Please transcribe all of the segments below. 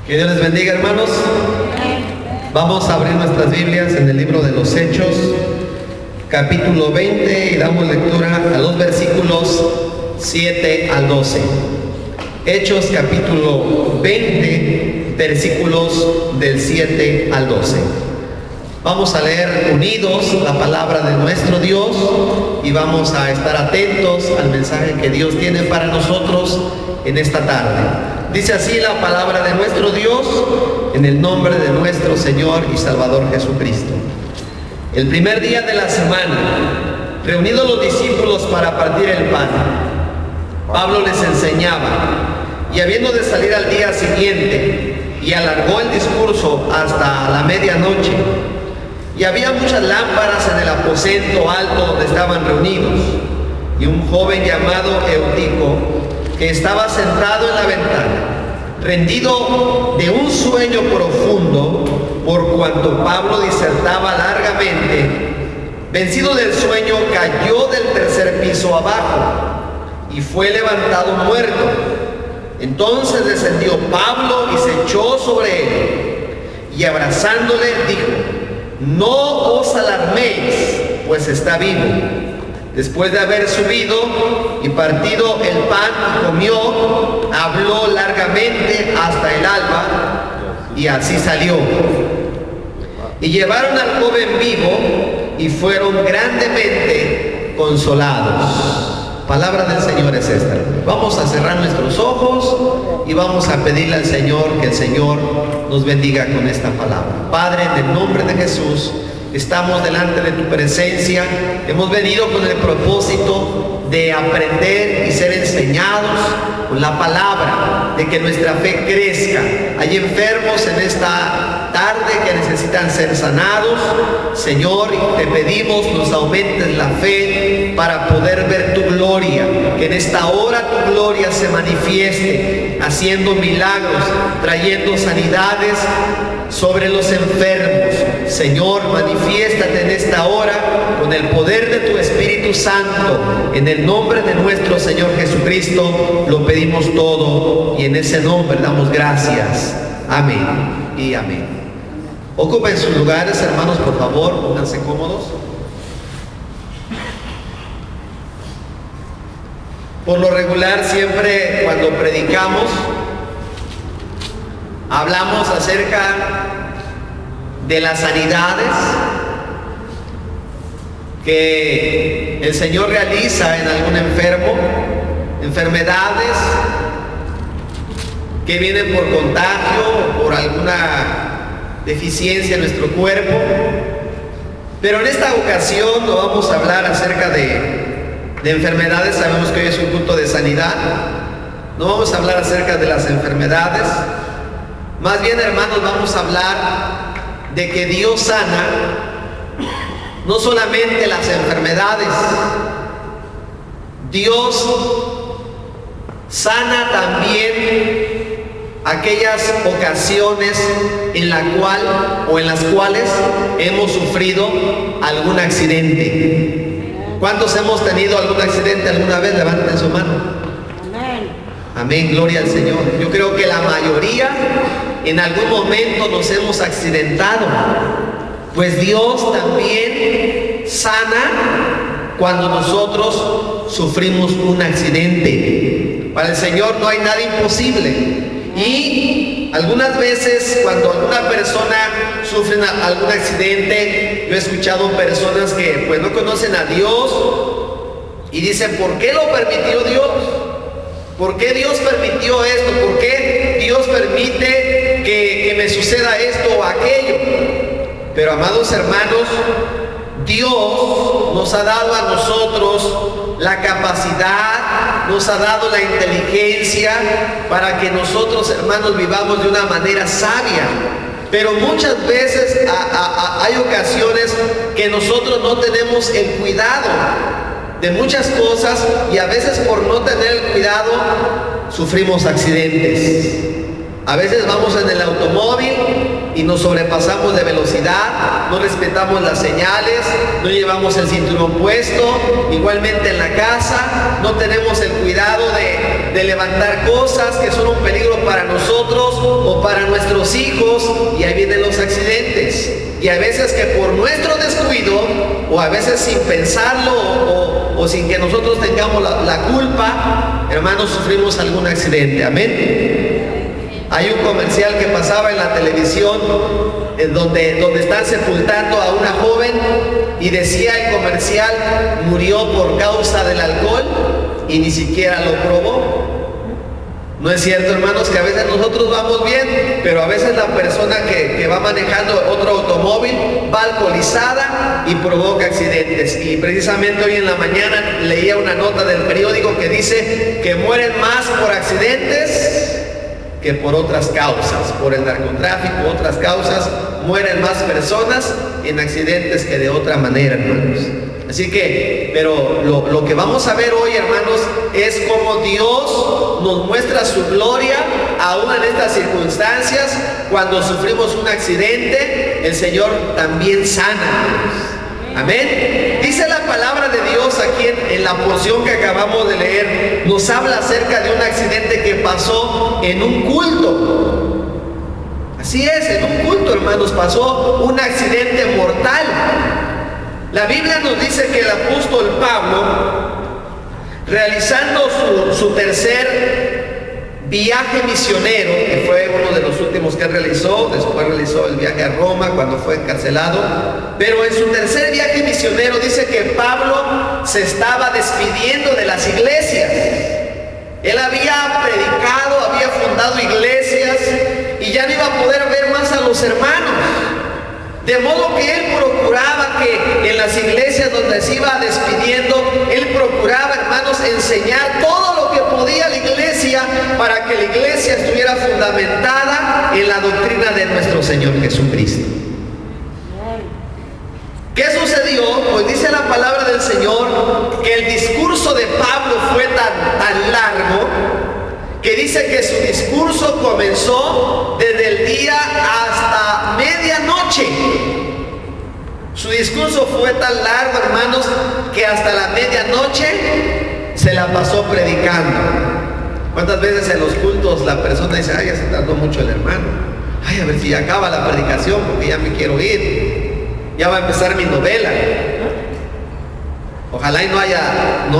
Que Dios les bendiga, hermanos. Vamos a abrir nuestras Biblias en el libro de los Hechos, capítulo 20, y damos lectura a los versículos 7 al 12. Hechos capítulo 20, versículos del 7 al 12. Vamos a leer unidos la palabra de nuestro Dios y vamos a estar atentos al mensaje que Dios tiene para nosotros en esta tarde. Dice así la palabra de nuestro Dios en el nombre de nuestro Señor y Salvador Jesucristo. El primer día de la semana, reunidos los discípulos para partir el pan, Pablo les enseñaba, y habiendo de salir al día siguiente, y alargó el discurso hasta la medianoche, y había muchas lámparas en el aposento alto donde estaban reunidos, y un joven llamado Eutico, que estaba sentado en la ventana, rendido de un sueño profundo, por cuanto Pablo disertaba largamente, vencido del sueño, cayó del tercer piso abajo y fue levantado muerto. Entonces descendió Pablo y se echó sobre él, y abrazándole dijo: no os alarméis, pues está vivo. Después de haber subido y partido el pan y comió, habló largamente hasta el alba, y así salió. Y llevaron al joven vivo y fueron grandemente consolados. Palabra del Señor es esta. Vamos a cerrar nuestros ojos y vamos a pedirle al Señor que el Señor nos bendiga con esta palabra. Padre, en el nombre de Jesús, estamos delante de tu presencia. Hemos venido con el propósito de aprender y ser enseñados con la palabra, de que nuestra fe crezca. Hay enfermos en esta tarde que necesitan ser sanados. Señor, te pedimos nos aumentes la fe para poder ver tu gloria, que en esta hora tu gloria se manifieste, haciendo milagros, trayendo sanidades sobre los enfermos. Señor, manifiéstate en esta hora con el poder de tu Espíritu Santo. En el nombre de nuestro Señor Jesucristo lo pedimos todo y en ese nombre damos gracias. Amén y amén. Ocupen sus lugares, hermanos, por favor, pónganse cómodos. Por lo regular, siempre cuando predicamos, hablamos acerca de las sanidades que el Señor realiza en algún enfermo, enfermedades que vienen por contagio o por alguna deficiencia en nuestro cuerpo. Pero en esta ocasión no vamos a hablar acerca de enfermedades. Sabemos que hoy es un culto de sanidad. No vamos a hablar acerca de las enfermedades. Más bien, hermanos, vamos a hablar de que Dios sana no solamente las enfermedades, Dios sana también aquellas ocasiones en las cuales hemos sufrido algún accidente. ¿Cuántos hemos tenido algún accidente alguna vez? Levanten su mano. Amén. Amén, gloria al Señor. Yo creo que la mayoría en algún momento nos hemos accidentado, pues Dios también sana cuando nosotros sufrimos un accidente. Para el Señor no hay nada imposible. Y algunas veces cuando alguna persona sufre algún accidente, yo he escuchado personas que pues no conocen a Dios y dicen: ¿por qué lo permitió Dios? ¿Por qué Dios permitió esto? ¿Por qué Dios permite que me suceda esto o aquello? Pero, amados hermanos, Dios nos ha dado a nosotros la capacidad, nos ha dado la inteligencia para que nosotros, hermanos, vivamos de una manera sabia. Pero muchas veces hay ocasiones que nosotros no tenemos el cuidado de muchas cosas, y a veces por no tener el cuidado sufrimos accidentes. A veces vamos en el automóvil y nos sobrepasamos de velocidad, no respetamos las señales, no llevamos el cinturón puesto, igualmente en la casa, no tenemos el cuidado de levantar cosas que son un peligro para nosotros o para nuestros hijos, y ahí vienen los accidentes. Y a veces que por nuestro descuido, o a veces sin pensarlo, o sin que nosotros tengamos la culpa, hermanos, sufrimos algún accidente. Amén. Hay un comercial que pasaba en la televisión donde están sepultando a una joven, y decía el comercial: murió por causa del alcohol y ni siquiera lo probó. ¿No es cierto, hermanos, que a veces nosotros vamos bien, pero a veces la persona que va manejando otro automóvil va alcoholizada y provoca accidentes? Y precisamente hoy en la mañana leía una nota del periódico que dice que mueren más por accidentes que por otras causas, por el narcotráfico, otras causas, mueren más personas en accidentes que de otra manera, hermanos. Así que, pero lo que vamos a ver hoy, hermanos, es cómo Dios nos muestra su gloria aún en estas circunstancias. Cuando sufrimos un accidente, el Señor también sana. Amén. Dice la palabra de Dios aquí en la porción que acabamos de leer, nos habla acerca de un accidente que pasó en un culto. Así es, en un culto, hermanos, pasó un accidente mortal. La Biblia nos dice que el apóstol Pablo, realizando su tercer viaje misionero, que fue uno de los últimos que realizó, después realizó el viaje a Roma cuando fue encarcelado, pero en su tercer viaje misionero dice que Pablo se estaba despidiendo de las iglesias. Él había predicado, había fundado iglesias y ya no iba a poder ver más a los hermanos. De modo que él procuraba que en las iglesias donde se iba despidiendo, él procuraba, hermanos, enseñar todo lo que podía la iglesia para que la iglesia estuviera fundamentada en la doctrina de nuestro Señor Jesucristo. ¿Qué sucedió? Pues dice la palabra del Señor que el discurso de Pablo fue tan largo que dice que su discurso comenzó desde el día hasta medianoche. Su discurso fue tan largo, hermanos, que hasta la medianoche se la pasó predicando. ¿Cuántas veces en los cultos la persona dice: ay, ya se tardó mucho el hermano, ay, a ver si acaba la predicación porque ya me quiero ir, ya va a empezar mi novela? Ojalá y no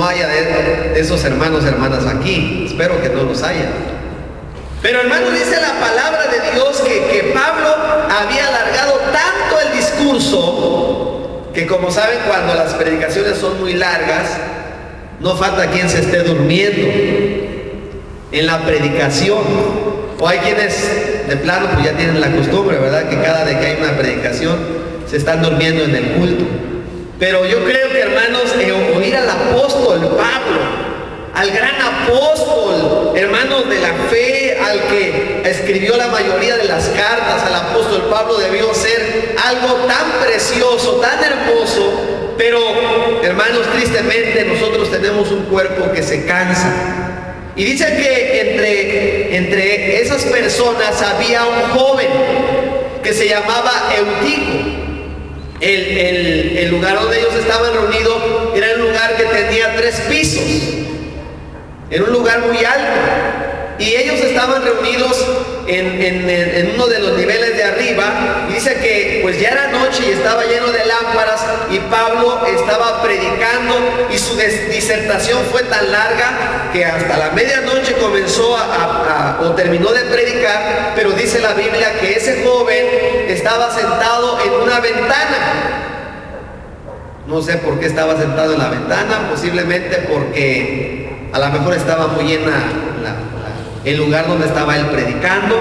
haya de esos hermanos, hermanas aquí. Espero que no los haya. Pero, hermanos, dice la palabra de Dios que Pablo había alargado tanto el discurso que, como saben, cuando las predicaciones son muy largas, no falta quien se esté durmiendo en la predicación. O hay quienes de plano pues ya tienen la costumbre, ¿verdad?, que cada vez que hay una predicación se están durmiendo en el culto. Pero yo creo que, hermanos, oír al apóstol Pablo, al gran apóstol, hermanos, de la fe, al que escribió la mayoría de las cartas, al apóstol Pablo, debió ser algo tan precioso, tan hermoso. Pero, hermanos, tristemente nosotros tenemos un cuerpo que se cansa. Y dice que entre esas personas había un joven que se llamaba Eutico. El lugar donde ellos estaban reunidos era un lugar que tenía 3 pisos. Era un lugar muy alto. Y ellos estaban reunidos en uno de los niveles de arriba. Y dice que pues ya era noche y estaba lleno de lámparas. Y Pablo estaba predicando. Y su disertación fue tan larga que hasta la medianoche comenzó o terminó de predicar. Pero dice la Biblia que ese joven estaba sentado en una ventana. No sé por qué estaba sentado en la ventana. Posiblemente porque a lo mejor estaba muy llena el lugar donde estaba él predicando.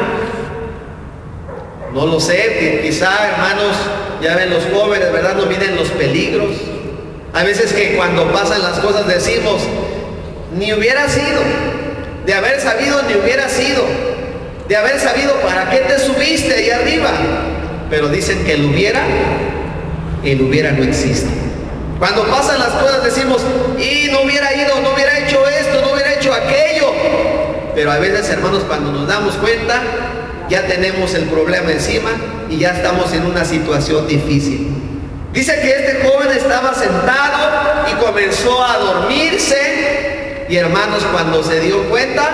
No lo sé, quizá, hermanos, ya ven, los jóvenes, ¿verdad?, no miden los peligros. Hay veces que cuando pasan las cosas decimos: ni hubiera sido, de haber sabido, ni hubiera sido, de haber sabido, ¿para qué te subiste ahí arriba? Pero dicen que el hubiera no existe. Cuando pasan las cosas decimos: y no hubiera ido, no hubiera hecho esto, no hubiera hecho aquello. Pero a veces, hermanos, cuando nos damos cuenta, ya tenemos el problema encima y ya estamos en una situación difícil. Dice que este joven estaba sentado y comenzó a dormirse, y hermanos, cuando se dio cuenta,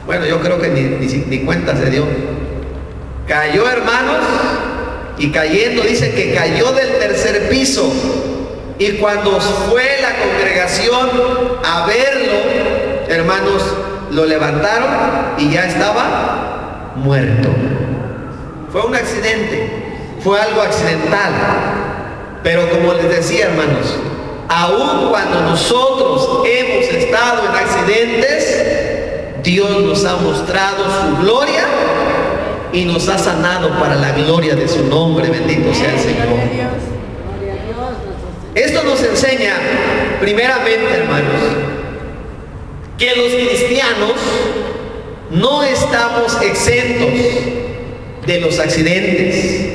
bueno, yo creo que ni cuenta se dio, cayó, hermanos, y cayendo, dice que cayó del tercer piso, y cuando fue la congregación a verlo, hermanos, lo levantaron y ya estaba muerto. Fue un accidente, fue algo accidental. Pero como les decía, hermanos, aun cuando nosotros hemos estado en accidentes, Dios nos ha mostrado su gloria y nos ha sanado para la gloria de su nombre. Bendito sea el Señor. Esto nos enseña, primeramente, hermanos, que los cristianos no estamos exentos de los accidentes,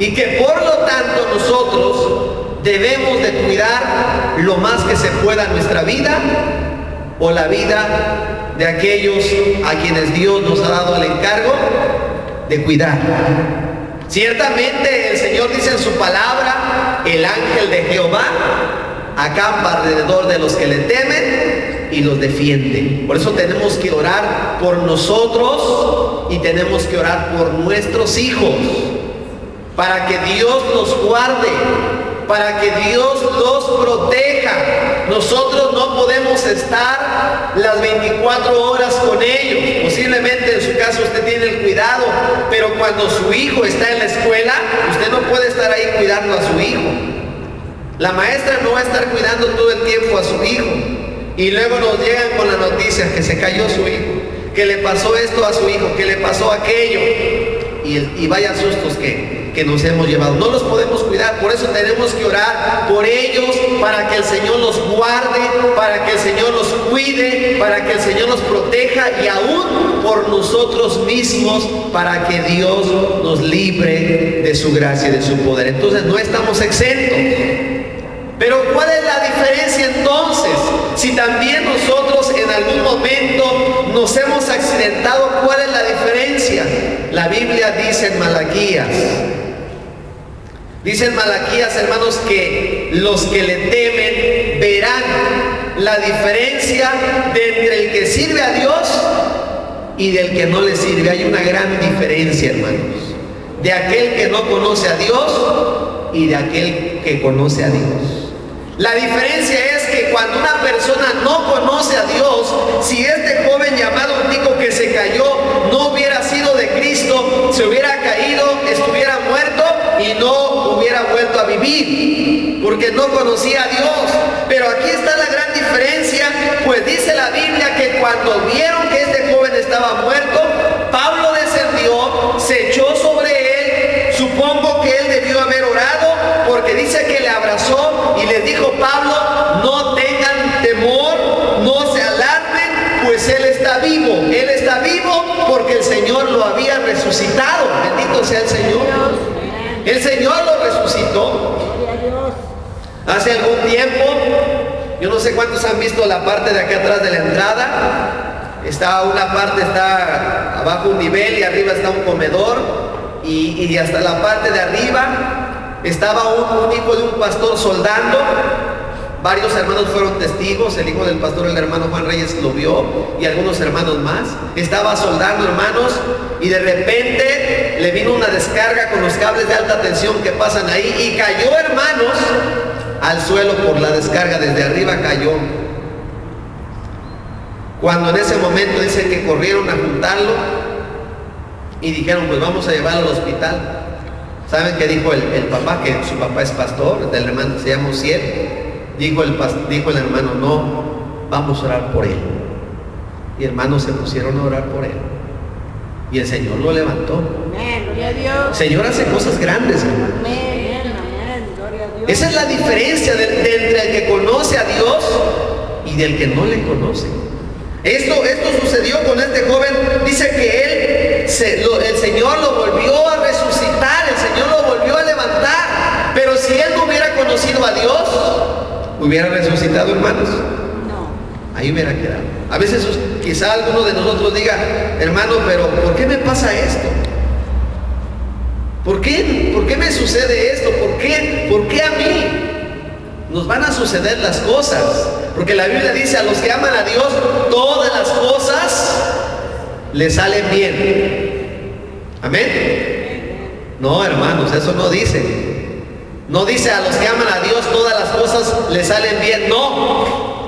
y que por lo tanto nosotros debemos de cuidar lo más que se pueda nuestra vida o la vida de aquellos a quienes Dios nos ha dado el encargo de cuidar. Ciertamente el Señor dice en su palabra: el ángel de Jehová acampa alrededor de los que le temen y los defiende. Por eso tenemos que orar por nosotros y tenemos que orar por nuestros hijos, para que Dios los guarde, para que Dios los proteja. Nosotros no podemos estar las 24 horas con ellos. Posiblemente en su caso usted tiene el cuidado, pero cuando su hijo está en la escuela, usted no puede estar ahí cuidando a su hijo. La maestra no va a estar cuidando todo el tiempo a su hijo, y luego nos llegan con la noticia que se cayó su hijo, que le pasó esto a su hijo, que le pasó aquello, y vaya sustos que nos hemos llevado. No los podemos cuidar, por eso tenemos que orar por ellos, para que el Señor los guarde, para que el Señor los cuide, para que el Señor los proteja, y aún por nosotros mismos, para que Dios nos libre de su gracia y de su poder. Entonces no estamos exentos. Pero ¿cuál es la diferencia entonces? Si también nosotros en algún momento nos hemos accidentado, ¿cuál es la diferencia? La Biblia dice en Malaquías, hermanos, que los que le temen verán la diferencia de entre el que sirve a Dios y del que no le sirve. Hay una gran diferencia, hermanos, de aquel que no conoce a Dios y de aquel que conoce a Dios. La diferencia es que cuando una persona no conoce a Dios, si este joven llamado Eutico que se cayó no hubiera sido de Cristo, se hubiera caído, estuviera muerto y no hubiera vuelto a vivir, porque no conocía a Dios. Pero aquí está la gran diferencia, pues dice la Biblia que cuando vieron que este joven estaba muerto, Pablo descendió, se echó sobre él. Supongo que él debió haber orado, porque dice que le abrazó y les dijo: Pablo, no tengan temor, no se alarmen, pues él está vivo porque el Señor lo había resucitado. Bendito sea el Señor. El Señor lo resucitó. Hace algún tiempo, yo no sé cuántos han visto la parte de acá atrás de la entrada. Una parte está abajo un nivel y arriba está un comedor, y hasta la parte de arriba estaba un hijo de un pastor soldando. Varios hermanos fueron testigos, el hijo del pastor, el hermano Juan Reyes, lo vio, y algunos hermanos más. Estaba soldando, hermanos, y de repente le vino una descarga con los cables de alta tensión que pasan ahí, y cayó, hermanos, al suelo por la descarga. Desde arriba cayó. Cuando en ese momento dice que corrieron a juntarlo y dijeron: pues vamos a llevarlo al hospital. ¿Saben qué dijo el papá? Que su papá es pastor, del hermano se llama Uziel. Dijo el hermano: no, vamos a orar por él. Y hermanos se pusieron a orar por él, y el Señor lo levantó. El Señor hace cosas grandes, hermanos. Esa es la diferencia entre el que conoce a Dios y del que no le conoce. Esto sucedió con este joven. Dice que el Señor lo volvió a resucitar, el Señor lo volvió a levantar. Pero si él no hubiera conocido a Dios, ¿hubiera resucitado, hermanos? No. Ahí hubiera quedado. A veces quizá alguno de nosotros diga: hermano, pero ¿por qué me pasa esto? ¿Por qué? ¿Por qué me sucede esto? ¿Por qué? ¿Por qué a mí? Nos van a suceder las cosas. Porque la Biblia dice, a los que aman a Dios, todas las cosas les salen bien. ¿Amén? No, hermanos, eso no dice. No dice a los que aman a Dios, todas las cosas les salen bien. No.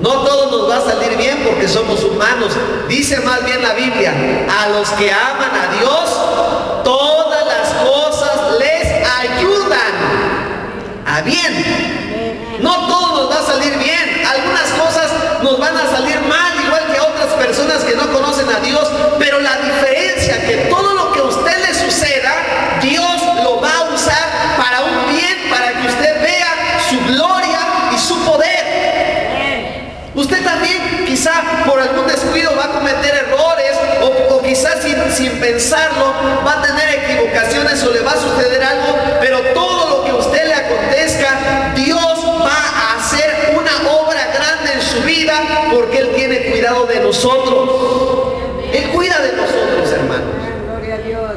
No todo nos va a salir bien porque somos humanos. Dice más bien la Biblia, a los que aman a Dios, todas las cosas les ayudan a bien. No todo nos va a salir bien. Algunas cosas nos van a salir mal, igual que a otras personas que no conocen a Dios. Pero la diferencia que todo lo que a usted le suceda, Dios lo va a usar para un bien, para que usted vea su gloria y su poder. Usted también quizá por algún descuido va a cometer errores o quizás sin pensarlo va a tener equivocaciones o le va a suceder algo, pero todo lo que a usted le acontezca, Dios va a hacer una obra grande en su vida porque Él tiene cuidado de nosotros. Él cuida de nosotros, hermanos. Gloria a Dios.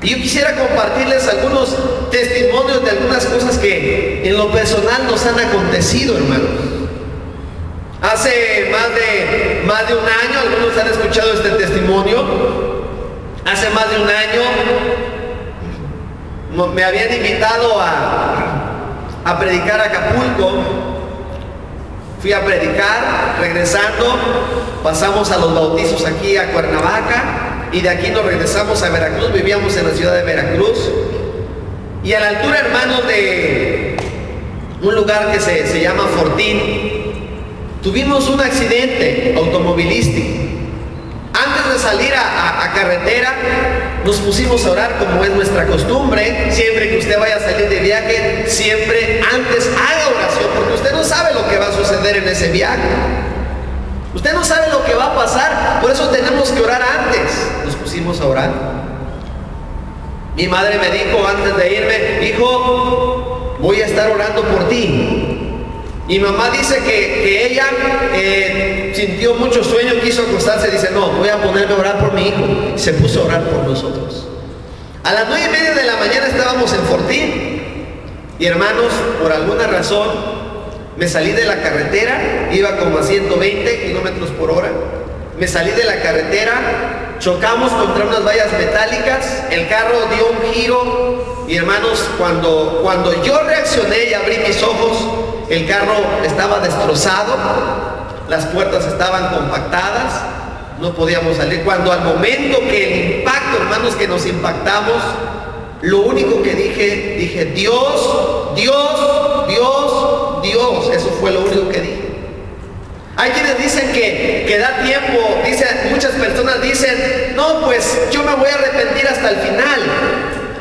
Y yo quisiera compartirles algunos testimonios de algunas cosas que en lo personal nos han acontecido, hermanos. Hace más de un año, algunos han escuchado este testimonio. Hace más de un año me habían invitado a predicar a Acapulco. Fui a predicar, regresando, pasamos a los bautizos aquí a Cuernavaca y de aquí nos regresamos a Veracruz. Vivíamos en la ciudad de Veracruz. Y a la altura, hermanos, de un lugar que se llama Fortín, tuvimos un accidente automovilístico. Antes de salir a carretera, nos pusimos a orar como es nuestra costumbre. Siempre que usted vaya a salir de viaje, siempre antes haga oración, porque usted no sabe lo que va a suceder en ese viaje. Usted no sabe lo que va a pasar, por eso tenemos que orar antes. Nos pusimos a orar. Mi madre me dijo antes de irme, hijo, voy a estar orando por ti. Mi mamá dice que ella sintió mucho sueño, quiso acostarse, dice, no, voy a ponerme a orar por mi hijo. Se puso a orar por nosotros. A las 9:30 de la mañana estábamos en Fortín. Y hermanos, por alguna razón, me salí de la carretera, iba como a 120 kilómetros por hora. Me salí de la carretera, chocamos contra unas vallas metálicas, el carro dio un giro. Y hermanos, cuando yo reaccioné y abrí mis ojos, el carro estaba destrozado, las puertas estaban compactadas, no podíamos salir. Cuando al momento que el impacto, hermanos, que nos impactamos, lo único que dije, Dios, Dios, Dios, Dios. Eso fue lo único que dije. Hay quienes dicen que da tiempo, muchas personas dicen, no, pues yo me voy a arrepentir hasta el final.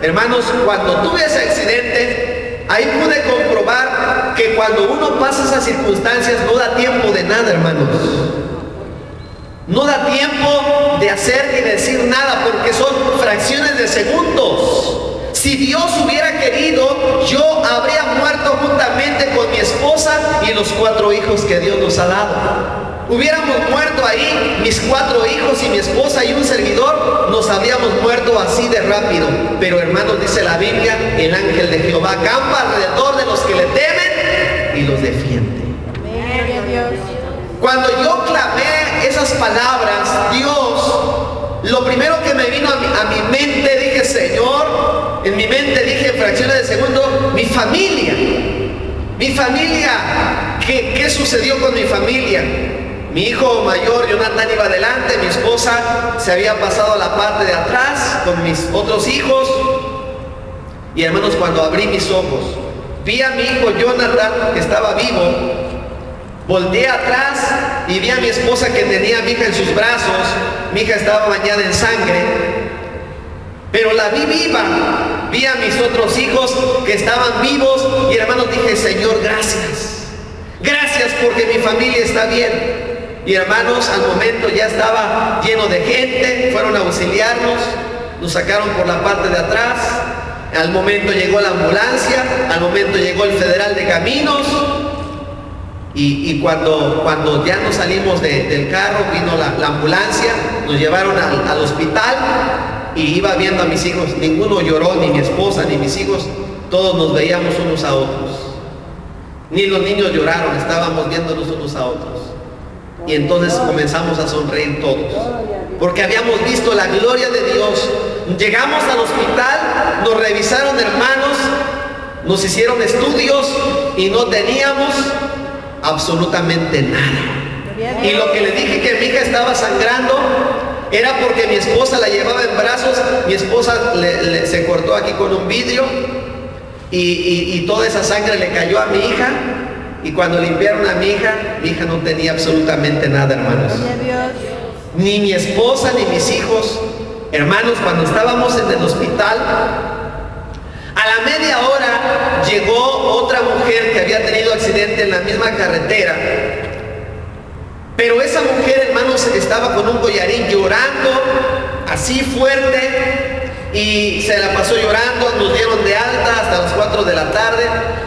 Hermanos, cuando tuve ese accidente, ahí pude comprobar que cuando uno pasa esas circunstancias no da tiempo de nada, hermanos. No da tiempo de hacer ni decir nada porque son fracciones de segundos. Si Dios hubiera querido, yo habría muerto juntamente con mi esposa y los 4 hijos que Dios nos ha dado. Hubiéramos muerto ahí, mis 4 hijos y mi esposa y un servidor, nos habríamos muerto así de rápido. Pero hermanos, dice la Biblia, el ángel de Jehová acampa alrededor de los que le temen y los defiende. Cuando yo clamé esas palabras, Dios, lo primero que me vino a mi mente, dije, Señor, en mi mente dije en fracciones de segundo, mi familia, ¿qué sucedió con mi familia? Mi hijo mayor, Jonathan, iba adelante, mi esposa se había pasado a la parte de atrás con mis otros hijos. Y hermanos, cuando abrí mis ojos, vi a mi hijo Jonathan, que estaba vivo, volteé atrás y vi a mi esposa que tenía a mi hija en sus brazos. Mi hija estaba bañada en sangre, pero la vi viva. Vi a mis otros hijos que estaban vivos y hermanos, dije, Señor, gracias. Gracias porque mi familia está bien. Y hermanos, al momento ya estaba lleno de gente, fueron a auxiliarnos, nos sacaron por la parte de atrás. Al momento llegó la ambulancia, al momento llegó el federal de caminos. Y cuando ya nos salimos del carro, vino la ambulancia, nos llevaron al hospital. y iba viendo a mis hijos. Ninguno lloró, ni mi esposa, ni mis hijos. Todos nos veíamos unos a otros. Ni los niños lloraron, estábamos viéndonos unos a otros. Y entonces comenzamos a sonreír todos, porque habíamos visto la gloria de Dios. Llegamos al hospital, nos revisaron hermanos, nos hicieron estudios y no teníamos absolutamente nada. Y lo que le dije que mi hija estaba sangrando era porque mi esposa la llevaba en brazos. Mi esposa se cortó aquí con un vidrio y toda esa sangre le cayó a mi hija. Y cuando limpiaron a mi hija no tenía absolutamente nada, hermanos. Ni mi esposa ni mis hijos. Hermanos, cuando estábamos en el hospital, a la media hora llegó otra mujer que había tenido accidente en la misma carretera. Pero esa mujer, hermanos, estaba con un collarín llorando así fuerte, y se la pasó llorando. Nos dieron de alta hasta las 4 de la tarde.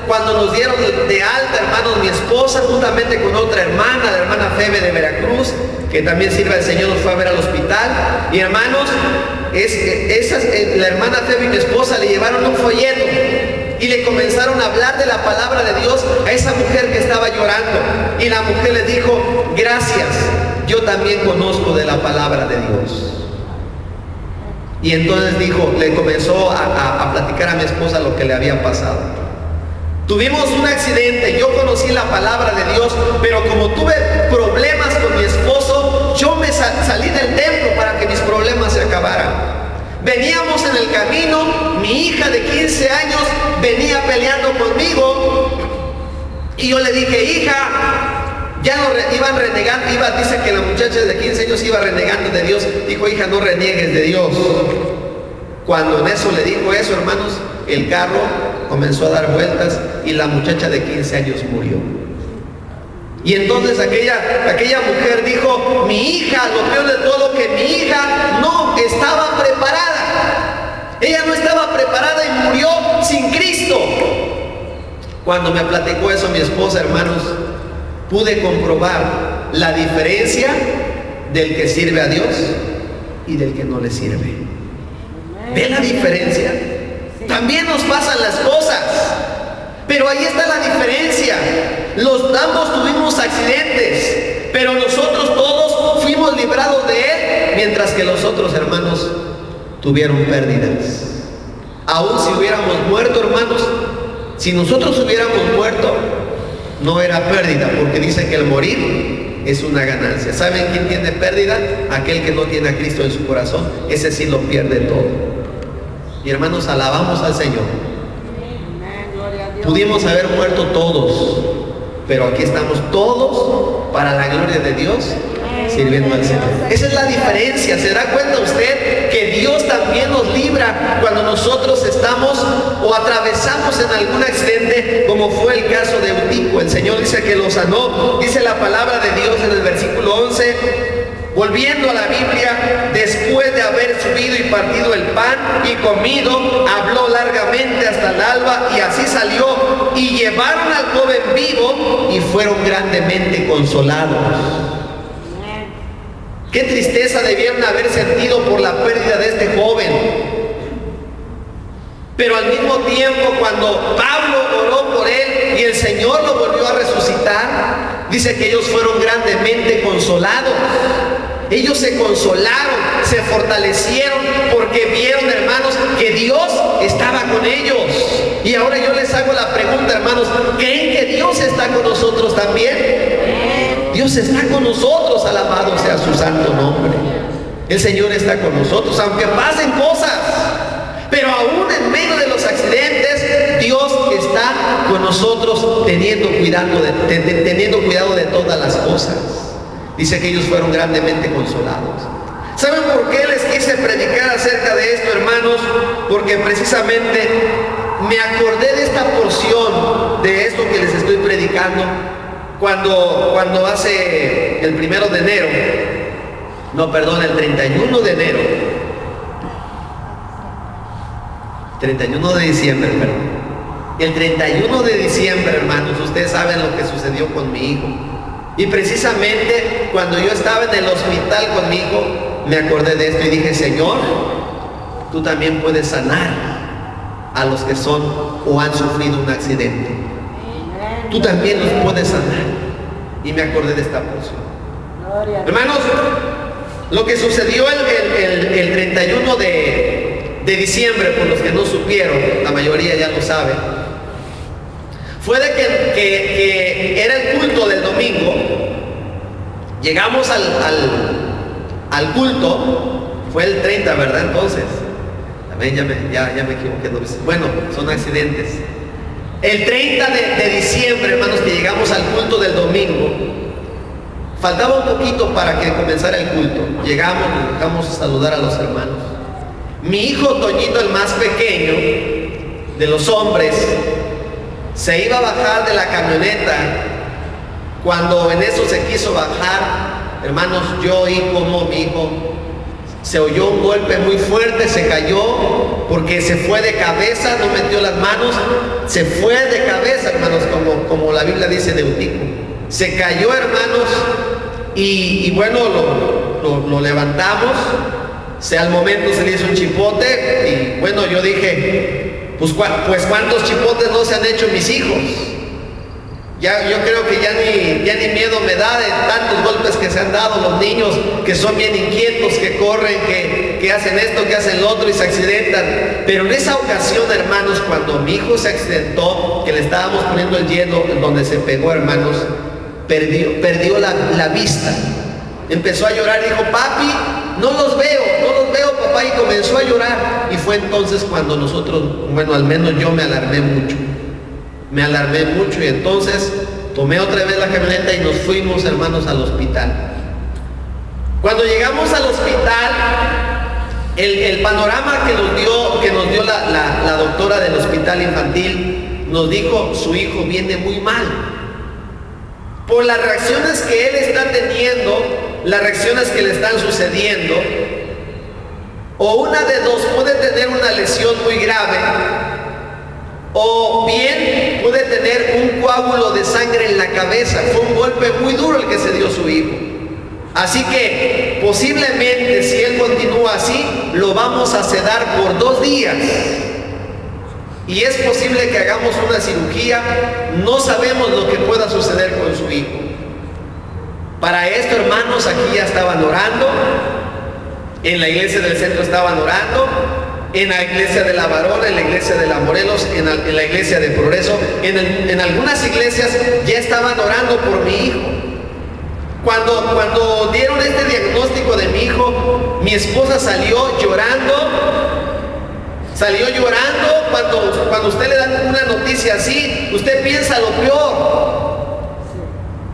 Cuando nos dieron de alta, hermanos, mi esposa juntamente con otra hermana, la hermana Febe de Veracruz, que también sirve al Señor, nos fue a ver al hospital. Y hermanos, la hermana Febe y mi esposa le llevaron un folleto y le comenzaron a hablar de la palabra de Dios a esa mujer que estaba llorando. Y la mujer le dijo: gracias, yo también conozco de la palabra de Dios. Y entonces le comenzó a platicar a mi esposa lo que le había pasado. Tuvimos un accidente, yo conocí la palabra de Dios, pero como tuve problemas con mi esposo, yo me salí del templo para que mis problemas se acabaran. Veníamos en el camino, mi hija de 15 años venía peleando conmigo, y yo le dije: hija, ya no iban renegando, dice que la muchacha de 15 años iba renegando de Dios. Dijo: hija, no reniegues de Dios. Cuando en eso le dijo eso, hermanos, el carro comenzó a dar vueltas y la muchacha de 15 años murió. Y entonces aquella mujer dijo: mi hija, lo peor de todo, que mi hija no estaba preparada. Ella no estaba preparada y murió sin Cristo. Cuando me platicó eso mi esposa, hermanos, pude comprobar la diferencia del que sirve a Dios y del que no le sirve. ¿Ve la diferencia? También nos pasan las cosas, pero ahí está la diferencia. Ambos tuvimos accidentes, pero nosotros todos fuimos librados de él, mientras que los otros hermanos tuvieron pérdidas. Aún si hubiéramos muerto, hermanos, si nosotros hubiéramos muerto, no era pérdida, porque dice que el morir es una ganancia. ¿Saben quién tiene pérdida? Aquel que no tiene a Cristo en su corazón. Ese sí lo pierde todo. Y hermanos, alabamos al Señor. Pudimos haber muerto todos, pero aquí estamos todos para la gloria de Dios, sirviendo al Señor. Esa es la diferencia. ¿Se da cuenta usted que Dios también nos libra cuando nosotros estamos o atravesamos en algún accidente, como fue el caso de Eutico? El Señor dice que lo sanó. Dice la palabra de Dios en el versículo 11, volviendo a la Biblia: después de haber subido y partido el pan y comido, habló largamente hasta el alba, y así salió, y llevaron al joven vivo y fueron grandemente consolados. Qué tristeza debieron haber sentido por la pérdida de este joven. Pero al mismo tiempo, cuando Pablo oró por él y el Señor lo volvió a resucitar, dice que ellos fueron grandemente consolados. Ellos se consolaron, se fortalecieron, porque vieron, hermanos, que Dios estaba con ellos. Y ahora yo les hago la pregunta, hermanos: ¿creen que Dios está con nosotros también? Dios está con nosotros, alabado sea su santo nombre. El Señor está con nosotros, aunque pasen cosas. Pero aún en medio de los accidentes, Dios está con nosotros, teniendo cuidado de todas las cosas. Dice que ellos fueron grandemente consolados. ¿Saben por qué les quise predicar acerca de esto, hermanos? Porque precisamente me acordé de esta porción, de esto que les estoy predicando, cuando hace el 1 de enero, el 31 de enero, 31 de diciembre, perdón. El 31 de diciembre, hermanos, ustedes saben lo que sucedió con mi hijo. Y precisamente cuando yo estaba en el hospital con mi hijo, me acordé de esto y dije: Señor, tú también puedes sanar a los que son o han sufrido un accidente. Tú también los puedes sanar. Y me acordé de esta porción. Hermanos, lo que sucedió el 31 de diciembre, por los que no supieron, la mayoría ya lo sabe, fue de que era el culto del domingo. Llegamos al culto, fue el 30, ¿verdad? Entonces, ya me equivoqué. Bueno, son accidentes. El 30 de diciembre, hermanos, que llegamos al culto del domingo, faltaba un poquito para que comenzara el culto. Llegamos, dejamos a saludar a los hermanos. Mi hijo Toñito, el más pequeño de los hombres, se iba a bajar de la camioneta. Cuando en eso se quiso bajar, hermanos, yo oí como mi hijo se oyó un golpe muy fuerte, se cayó porque se fue de cabeza, no metió las manos, se fue de cabeza, hermanos, como la Biblia dice de hocico. Se cayó, hermanos, y bueno, lo levantamos. Al momento se le hizo un chipote y bueno, yo dije, pues cuántos chipotes no se han hecho mis hijos. Yo creo que ya ni miedo me da de tantos golpes que se han dado los niños, que son bien inquietos, que corren, que hacen esto, que hacen lo otro y se accidentan. Pero en esa ocasión, hermanos, cuando mi hijo se accidentó, que le estábamos poniendo el hielo donde se pegó, hermanos, perdió la vista. Empezó a llorar, dijo, papi, no los veo, papá, y comenzó a llorar. Y fue entonces cuando nosotros, bueno, al menos yo me alarmé mucho y entonces tomé otra vez la camioneta y nos fuimos, hermanos, al hospital. Cuando llegamos al hospital, el panorama que nos dio la doctora del hospital infantil nos dijo, su hijo viene muy mal. Por las reacciones que él está teniendo, las reacciones que le están sucediendo, o una de dos, puede tener una lesión muy grave, o bien puede tener un coágulo de sangre en la cabeza. Fue un golpe muy duro el que se dio su hijo. Así que posiblemente, si él continúa así, lo vamos a sedar por 2 días. Y es posible que hagamos una cirugía. No sabemos lo que pueda suceder con su hijo. Para esto, hermanos, aquí ya estaban orando. En la iglesia del centro estaban orando. En la iglesia de la Varona, en la iglesia de la Morelos, en la iglesia de Progreso, en algunas iglesias ya estaban orando por mi hijo. Cuando dieron este diagnóstico de mi hijo, mi esposa salió llorando. Cuando usted le da una noticia así, usted piensa lo peor.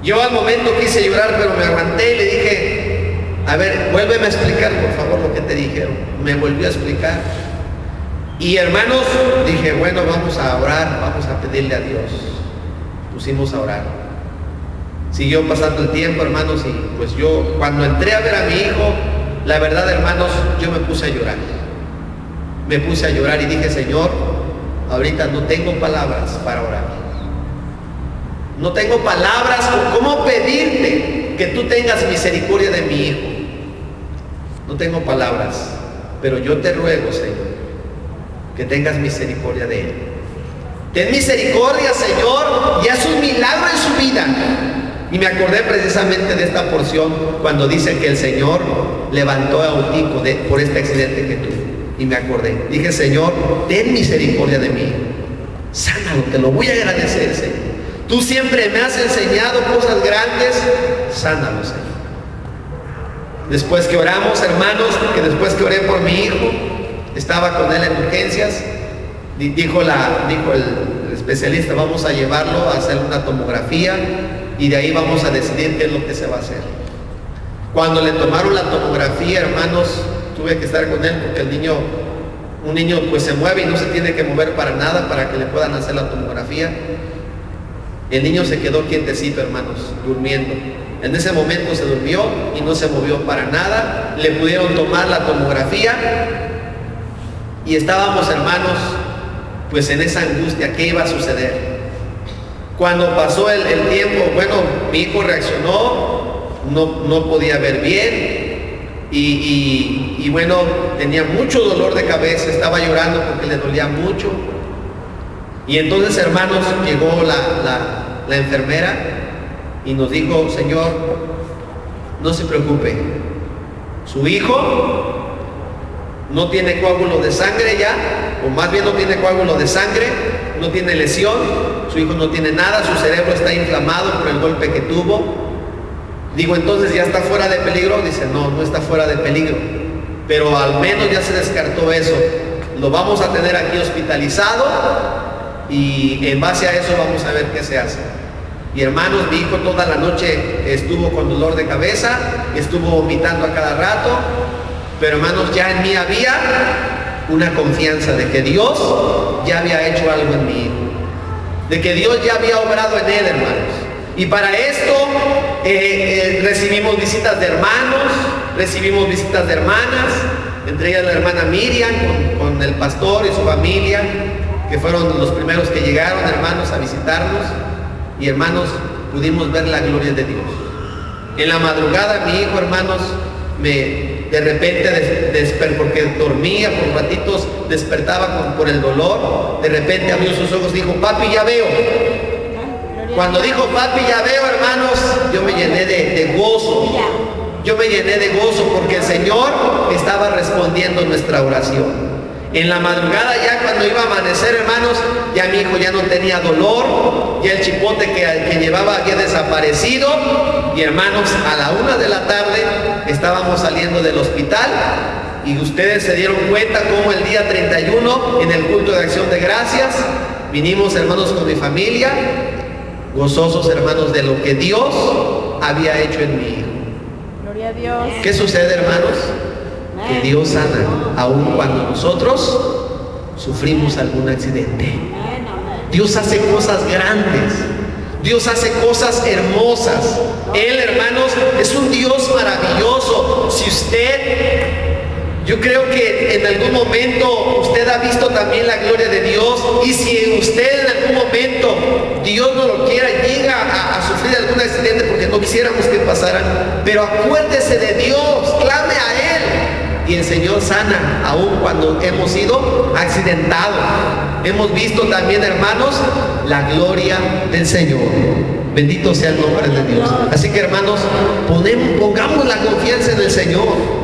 Yo al momento quise llorar, pero me aguanté y le dije, a ver, vuélveme a explicar, por favor, lo que te dijeron. Me volvió a explicar. Y hermanos, dije, bueno, vamos a orar, vamos a pedirle a Dios. Pusimos a orar. Siguió pasando el tiempo, hermanos, y pues yo, cuando entré a ver a mi hijo, la verdad, hermanos, yo me puse a llorar. Me puse a llorar y dije, Señor, ahorita no tengo palabras para orar. No tengo palabras cómo pedirte que tú tengas misericordia de mi hijo. No tengo palabras, pero yo te ruego, Señor, que tengas misericordia de él. Ten misericordia, Señor, y haz un milagro en su vida. Y me acordé precisamente de esta porción cuando dice que el Señor levantó a Eutico por este accidente que tuvo. Y me acordé, dije, Señor, ten misericordia de mí. Sánalo, te lo voy a agradecer, Señor. Tú siempre me has enseñado cosas grandes. Sánalo, Señor. Después que oramos, hermanos, que después que oré por mi hijo, estaba con él en urgencias, dijo el especialista, vamos a llevarlo a hacer una tomografía y de ahí vamos a decidir qué es lo que se va a hacer. Cuando le tomaron la tomografía, hermanos, tuve que estar con él porque un niño pues se mueve y no se tiene que mover para nada para que le puedan hacer la tomografía. El niño se quedó quietecito, hermanos, durmiendo. En ese momento se durmió y no se movió para nada. Le pudieron tomar la tomografía y estábamos, hermanos, pues en esa angustia, ¿qué iba a suceder? Cuando pasó el tiempo, bueno, mi hijo reaccionó, no podía ver bien, y bueno, tenía mucho dolor de cabeza, estaba llorando porque le dolía mucho. Y entonces, hermanos, llegó la enfermera y nos dijo: Señor, no se preocupe, su hijo no tiene coágulo de sangre ya, o más bien no tiene coágulo de sangre, no tiene lesión, su hijo no tiene nada, su cerebro está inflamado por el golpe que tuvo. Digo, entonces ya está fuera de peligro. Dice, no, no está fuera de peligro, pero al menos ya se descartó eso. Lo vamos a tener aquí hospitalizado y en base a eso vamos a ver qué se hace. Y hermanos, mi hijo toda la noche estuvo con dolor de cabeza, estuvo vomitando a cada rato, pero hermanos, ya en mí había una confianza de que Dios ya había hecho algo en mi hijo, de que Dios ya había obrado en él, hermanos. Y para esto recibimos visitas de hermanos, recibimos visitas de hermanas, entre ellas la hermana Miriam con el pastor y su familia, que fueron los primeros que llegaron, hermanos, a visitarnos. Y hermanos, pudimos ver la gloria de Dios. En la madrugada mi hijo, hermanos, de repente porque dormía por ratitos, despertaba por el dolor. De repente abrió sus ojos y dijo: papi, ya veo. Cuando dijo papi, ya veo, hermanos, yo me llené de gozo. Yo me llené de gozo porque el Señor estaba respondiendo nuestra oración. En la madrugada, ya cuando iba a amanecer, hermanos, ya mi hijo ya no tenía dolor, ya el chipote que llevaba había desaparecido. Y hermanos, a la 1 de la tarde estábamos saliendo del hospital y ustedes se dieron cuenta cómo el día 31, en el culto de acción de gracias, vinimos, hermanos, con mi familia, gozosos, hermanos, de lo que Dios había hecho en mi hijo. Gloria a Dios. ¿Qué sucede, hermanos? Que Dios sana, aun cuando nosotros sufrimos algún accidente. Dios hace cosas grandes, Dios hace cosas hermosas. Él, hermanos, es un Dios maravilloso. Yo creo que en algún momento usted ha visto también la gloria de Dios, y si usted en algún momento, Dios no lo quiera, llega a sufrir algún accidente, porque no quisiéramos que pasaran, pero acuérdese de Dios, clame a Él, y el Señor sana, aun cuando hemos sido accidentados. Hemos visto también, hermanos, la gloria del Señor. Bendito sea el nombre de Dios. Así que, hermanos, pongamos la confianza en el Señor.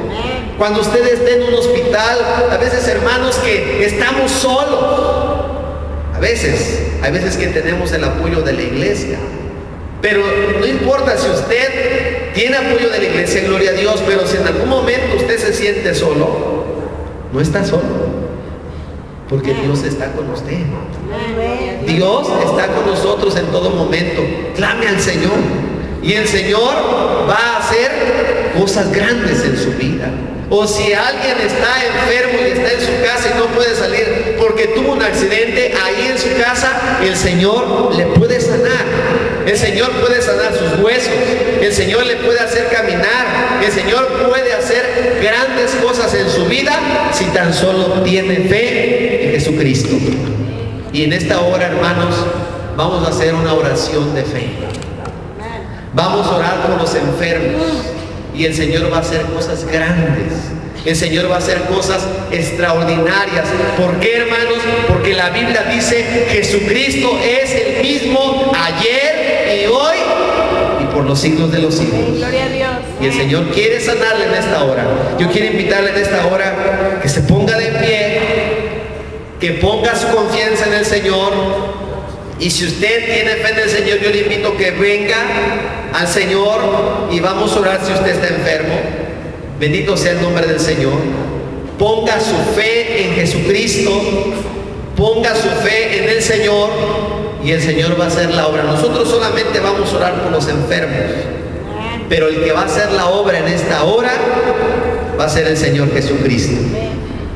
Cuando usted esté en un hospital, a veces, hermanos, que estamos solos, hay veces que tenemos el apoyo de la iglesia, pero no importa si usted tiene apoyo de la iglesia, gloria a Dios, pero si en algún momento usted se siente solo, no está solo, porque Dios está con usted. Dios está con nosotros en todo momento. Clame al Señor y el Señor va a hacer cosas grandes en su vida. O si alguien está enfermo y está en su casa y no puede salir porque tuvo un accidente, ahí en su casa el Señor le puede sanar. El Señor puede sanar sus huesos, el Señor le puede hacer caminar, el Señor puede hacer grandes cosas en su vida si tan solo tiene fe en Jesucristo. Y en esta hora, hermanos, vamos a hacer una oración de fe. Vamos a orar por los enfermos. Y el Señor va a hacer cosas grandes. El Señor va a hacer cosas extraordinarias. ¿Por qué, hermanos? Porque la Biblia dice: Jesucristo es el mismo ayer y hoy y por los siglos de los siglos. Gloria a Dios. Y el Señor quiere sanarle en esta hora. Yo quiero invitarle en esta hora que se ponga de pie, que ponga su confianza en el Señor. Y si usted tiene fe en el Señor, yo le invito a que venga al Señor y vamos a orar si usted está enfermo. Bendito sea el nombre del Señor. Ponga su fe en Jesucristo, ponga su fe en el Señor y el Señor va a hacer la obra. Nosotros solamente vamos a orar por los enfermos, pero el que va a hacer la obra en esta hora va a ser el Señor Jesucristo.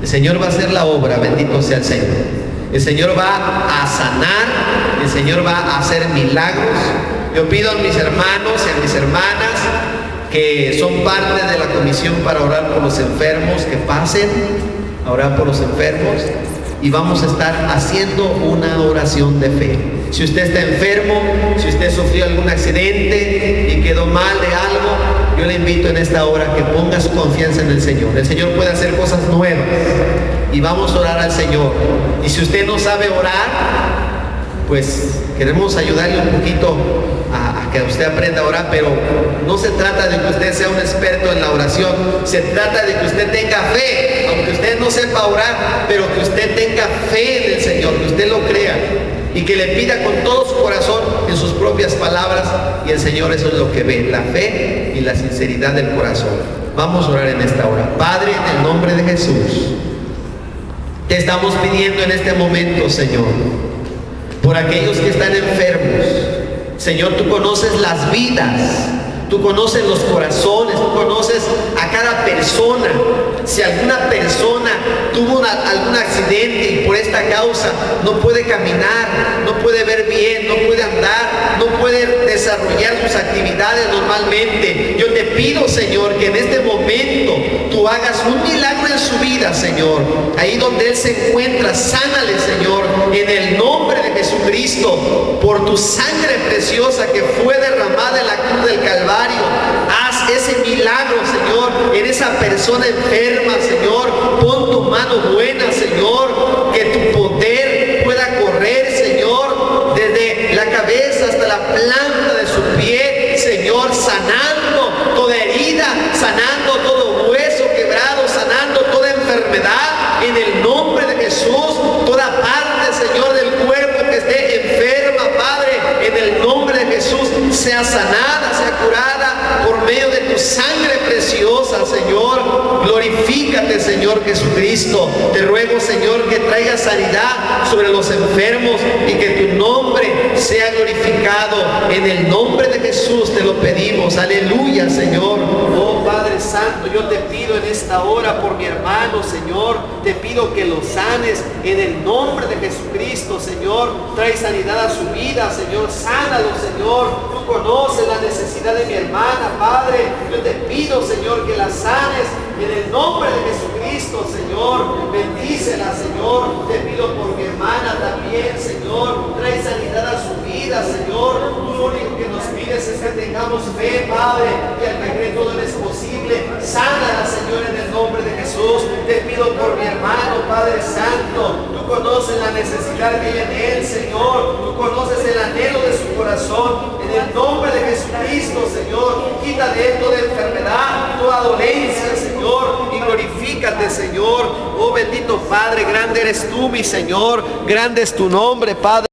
El Señor va a hacer la obra, bendito sea el Señor. El Señor va a sanar, el Señor va a hacer milagros. Yo pido a mis hermanos y a mis hermanas que son parte de la comisión para orar por los enfermos, que pasen a orar por los enfermos y vamos a estar haciendo una oración de fe. Si usted está enfermo, si usted sufrió algún accidente y quedó mal de algo, yo le invito en esta hora que ponga su confianza en el Señor. El Señor puede hacer cosas nuevas y vamos a orar al Señor. Y si usted no sabe orar, pues queremos ayudarle un poquito a que usted aprenda a orar, pero no se trata de que usted sea un experto en la oración, se trata de que usted tenga fe, aunque usted no sepa orar, pero que usted tenga fe en el Señor, que usted lo crea y que le pida con todo su corazón en sus propias palabras, y el Señor eso es lo que ve, la fe y la sinceridad del corazón. Vamos a orar en esta hora. Padre, en el nombre de Jesús, te estamos pidiendo en este momento, Señor, por aquellos que están enfermos. Señor, tú conoces las vidas, tú conoces los corazones, tú conoces a cada persona. Si alguna persona tuvo algún accidente y por esta causa no puede caminar, no puede ver bien, no puede andar, no puede desarrollar sus actividades normalmente, yo te pido, Señor, que en este momento tú hagas un milagro en su vida, Señor. Ahí donde él se encuentra, sánale, Señor, en el nombre de Jesucristo, por tu sangre preciosa que fue derramada en la cruz del Calvario. Haz ese milagro, Señor, en esa persona enferma, Señor. Pon tu mano buena, Señor, que tu poder pueda correr, Señor, desde la cabeza hasta la planta de su pie, Señor, sanando toda herida, sanando todo hueso quebrado, sanando toda enfermedad, en el nombre de Jesús. Toda parte, Señor, del cuerpo que esté enferma, Padre, en el nombre de Jesús, sea sanada, sea curada por medio de tu sangre preciosa, Señor. Glorifícate, Señor Jesucristo. Te ruego, Señor, que traigas sanidad sobre los enfermos y que tu nombre sea glorificado. En el nombre de Jesús te lo pedimos. Aleluya, Señor. Oh Padre Santo, yo te pido en esta hora por mi hermano, Señor. Te pido que lo sanes en el nombre de Jesucristo, Señor. Trae sanidad a su vida, Señor. Sánalo, Señor. Tú conoces la necesidad de mi hermana, Padre. Yo te pido, Señor, que la sanes en el nombre de Jesucristo, Señor. Bendícela, Señor. Te pido por mi hermana también, Señor. Trae sanidad a su vida, Señor. Tú lo único que nos pides es que tengamos fe, Padre, que al que cree todo es posible. Sánala, Señor, en el nombre de Jesús. Te pido por mi hermano, Padre Santo. Tú conoces la necesidad que hay en él, Señor. Tú conoces el anhelo de su corazón. En el nombre de Jesucristo, Señor, quita de él toda enfermedad, toda dolencia, Señor, y glorifícate, Señor. Oh bendito Padre, grande eres tú, mi Señor, grande es tu nombre, Padre.